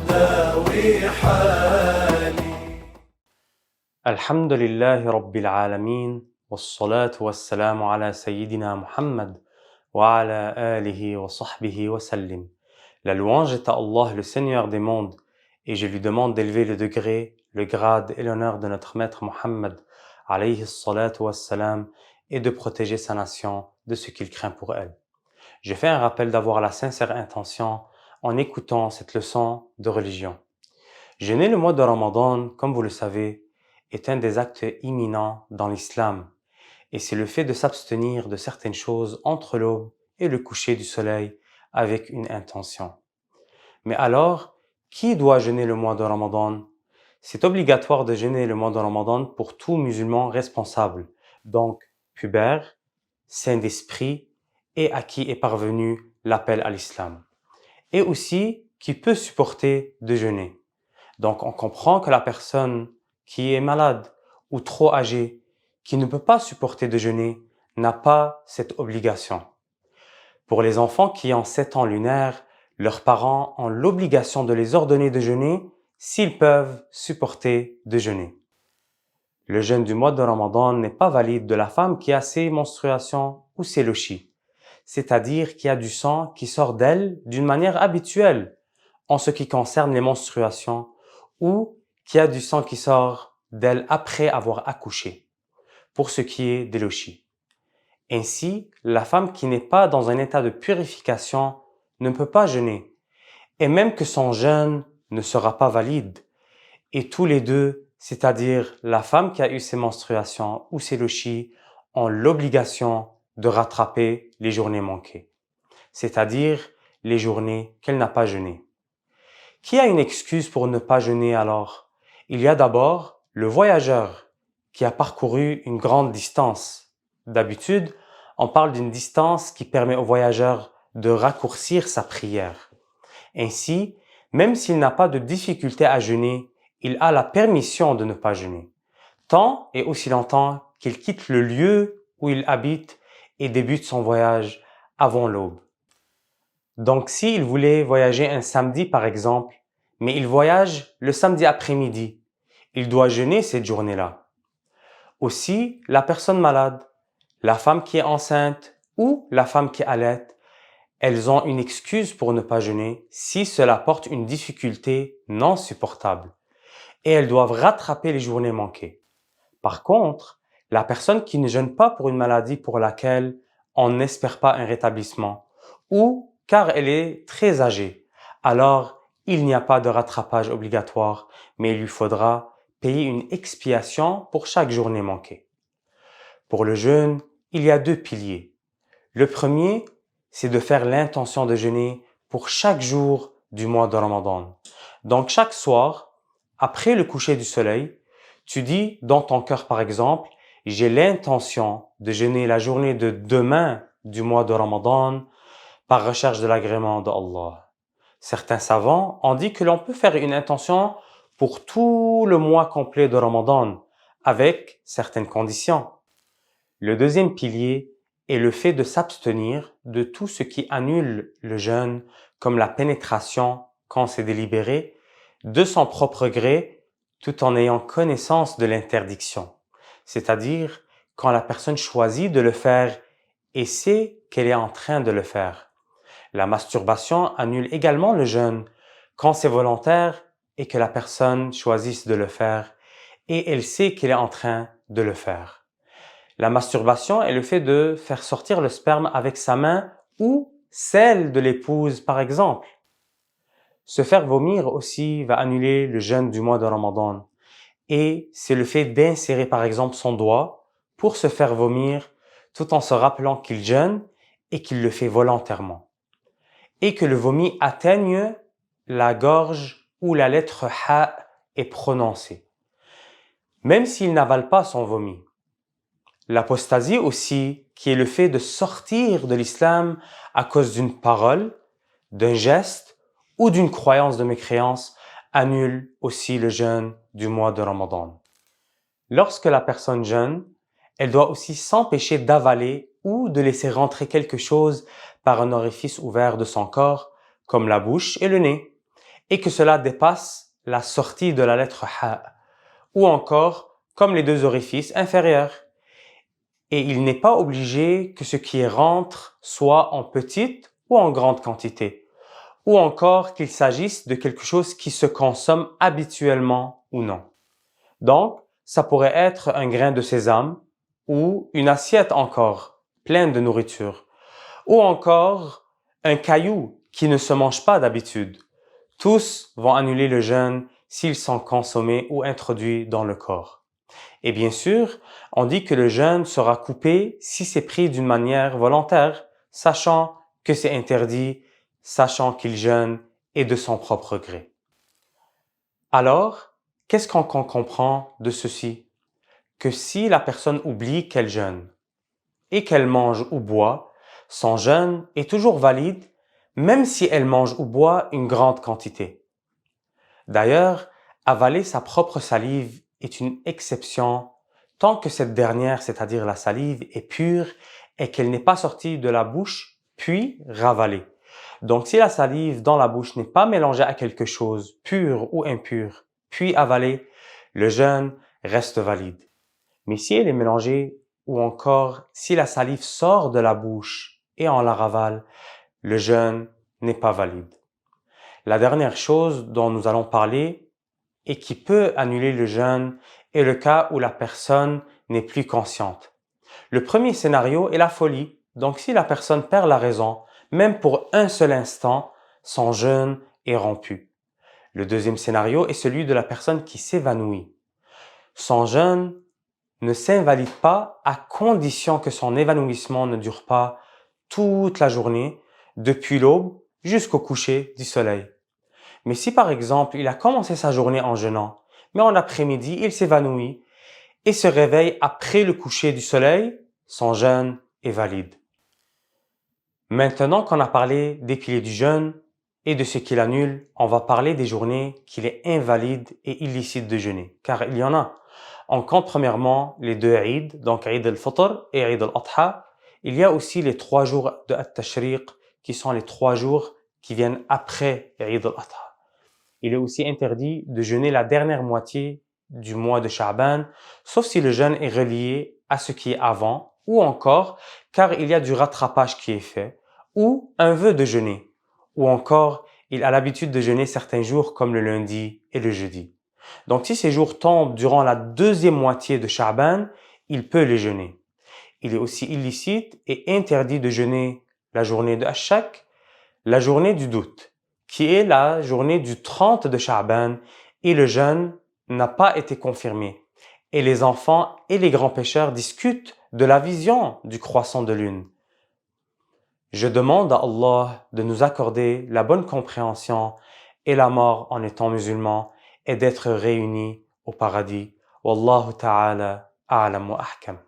داوي حالي. الحمد لله رب العالمين والصلاة والسلام على سيدنا Muhammad wa ala alihi wa sahbihi wa sallim. La louange est à Allah, le Seigneur des mondes, et je lui demande d'élever le degré, le grade et l'honneur de notre maître Muhammad alayhi salatu wassalam, et de protéger sa nation de ce qu'il craint pour elle. Je fais un rappel d'avoir la sincère intention en écoutant cette leçon de religion. Jeûner le mois de Ramadan, comme vous le savez, est un des actes imminents dans l'islam, et c'est le fait de s'abstenir de certaines choses entre l'aube et le coucher du soleil avec une intention. Mais alors, qui doit jeûner le mois de Ramadan? C'est obligatoire de jeûner le mois de Ramadan pour tout musulman responsable, donc pubère, saint d'esprit et à qui est parvenu l'appel à l'islam, et aussi qui peut supporter de jeûner. Donc on comprend que la personne qui est malade ou trop âgée, qui ne peut pas supporter de jeûner, n'a pas cette obligation. Pour les enfants qui ont 7 ans lunaires, leurs parents ont l'obligation de les ordonner de jeûner s'ils peuvent supporter de jeûner. Le jeûne du mois de Ramadan n'est pas valide de la femme qui a ses menstruations ou ses lochis, c'est-à-dire qui a du sang qui sort d'elle d'une manière habituelle en ce qui concerne les menstruations, ou qui a du sang qui sort d'elle après avoir accouché, pour ce qui est des lochis. Ainsi, la femme qui n'est pas dans un état de purification ne peut pas jeûner, et même que son jeûne ne sera pas valide. Et tous les deux, c'est-à-dire la femme qui a eu ses menstruations ou ses lochis, ont l'obligation de rattraper les journées manquées, c'est-à-dire les journées qu'elle n'a pas jeûnées. Qui a une excuse pour ne pas jeûner alors? Il y a d'abord le voyageur qui a parcouru une grande distance. D'habitude, on parle d'une distance qui permet au voyageur de raccourcir sa prière. Ainsi, même s'il n'a pas de difficulté à jeûner, il a la permission de ne pas jeûner, tant et aussi longtemps qu'il quitte le lieu où il habite et débute son voyage avant l'aube. Donc s'il voulait voyager un samedi par exemple, mais il voyage le samedi après-midi, il doit jeûner cette journée-là. Aussi, la personne malade, la femme qui est enceinte ou la femme qui allaite, elles ont une excuse pour ne pas jeûner si cela porte une difficulté non supportable, et elles doivent rattraper les journées manquées. Par contre, la personne qui ne jeûne pas pour une maladie pour laquelle on n'espère pas un rétablissement, ou car elle est très âgée, alors il n'y a pas de rattrapage obligatoire, mais il lui faudra payer une expiation pour chaque journée manquée. Pour le jeûne, il y a 2 piliers. Le premier, c'est de faire l'intention de jeûner pour chaque jour du mois de Ramadan. Donc chaque soir, après le coucher du soleil, tu dis dans ton cœur par exemple, j'ai l'intention de jeûner la journée de demain du mois de Ramadan par recherche de l'agrément de Allah. Certains savants ont dit que l'on peut faire une intention pour tout le mois complet de Ramadan, avec certaines conditions. Le deuxième pilier est le fait de s'abstenir de tout ce qui annule le jeûne, comme la pénétration, quand c'est délibéré, de son propre gré, tout en ayant connaissance de l'interdiction. C'est-à-dire quand la personne choisit de le faire et sait qu'elle est en train de le faire. La masturbation annule également le jeûne quand c'est volontaire et que la personne choisisse de le faire et elle sait qu'elle est en train de le faire. La masturbation est le fait de faire sortir le sperme avec sa main ou celle de l'épouse par exemple. Se faire vomir aussi va annuler le jeûne du mois de Ramadan. Et c'est le fait d'insérer par exemple son doigt pour se faire vomir tout en se rappelant qu'il jeûne et qu'il le fait volontairement. Et que le vomi atteigne la gorge où la lettre Ha est prononcée, même s'il n'avale pas son vomi. L'apostasie aussi, qui est le fait de sortir de l'islam à cause d'une parole, d'un geste ou d'une croyance de mécréance, annule aussi le jeûne du mois de Ramadan. Lorsque la personne jeûne, elle doit aussi s'empêcher d'avaler ou de laisser rentrer quelque chose par un orifice ouvert de son corps, comme la bouche et le nez. et que cela dépasse la sortie de la lettre Ha, ou encore comme les deux orifices inférieurs. Et il n'est pas obligé que ce qui rentre soit en petite ou en grande quantité, ou encore qu'il s'agisse de quelque chose qui se consomme habituellement ou non. Donc, ça pourrait être un grain de sésame ou une assiette encore pleine de nourriture, ou encore un caillou qui ne se mange pas d'habitude. Tous vont annuler le jeûne s'ils sont consommés ou introduits dans le corps. Et bien sûr, on dit que le jeûne sera coupé si c'est pris d'une manière volontaire, sachant que c'est interdit, sachant qu'il jeûne et de son propre gré. Alors, qu'est-ce qu'on comprend de ceci? Que si la personne oublie qu'elle jeûne et qu'elle mange ou boit, son jeûne est toujours valide, même si elle mange ou boit une grande quantité. D'ailleurs, avaler sa propre salive est une exception tant que cette dernière, c'est-à-dire la salive, est pure et qu'elle n'est pas sortie de la bouche puis ravalée. Donc si la salive dans la bouche n'est pas mélangée à quelque chose, pur ou impur, puis avalée, le jeûne reste valide. Mais si elle est mélangée ou encore si la salive sort de la bouche et on la ravale, le jeûne n'est pas valide. La dernière chose dont nous allons parler et qui peut annuler le jeûne est le cas où la personne n'est plus consciente. Le premier scénario est la folie. Donc si la personne perd la raison, même pour un seul instant, son jeûne est rompu. Le deuxième scénario est celui de la personne qui s'évanouit. Son jeûne ne s'invalide pas à condition que son évanouissement ne dure pas toute la journée, depuis l'aube jusqu'au coucher du soleil. Mais si par exemple il a commencé sa journée en jeûnant, mais en après-midi il s'évanouit et se réveille après le coucher du soleil, son jeûne est valide. Maintenant qu'on a parlé des piliers du jeûne et de ce qu'il annule, on va parler des journées qu'il est invalide et illicite de jeûner, car il y en a. On compte premièrement les deux Eid, donc Eid al-Fitr et Eid al-Adha. Il y a aussi les 3 jours de At-Tashriq, qui sont les 3 jours qui viennent après Eid al-Adha. Il est aussi interdit de jeûner la dernière moitié du mois de Sha'ban, sauf si le jeûne est relié à ce qui est avant, ou encore car il y a du rattrapage qui est fait, ou un vœu de jeûner, ou encore il a l'habitude de jeûner certains jours comme le lundi et le jeudi. Donc si ces jours tombent durant la deuxième moitié de Sha'ban, il peut les jeûner. Il est aussi illicite et interdit de jeûner la journée de Ashak, la journée du doute, qui est la journée du 30 de Sha'ban, et le jeûne n'a pas été confirmé. Et les enfants et les grands pécheurs discutent de la vision du croissant de lune. Je demande à Allah de nous accorder la bonne compréhension et la mort en étant musulmans et d'être réunis au paradis. Wallahu ta'ala a'lam wa ahkam.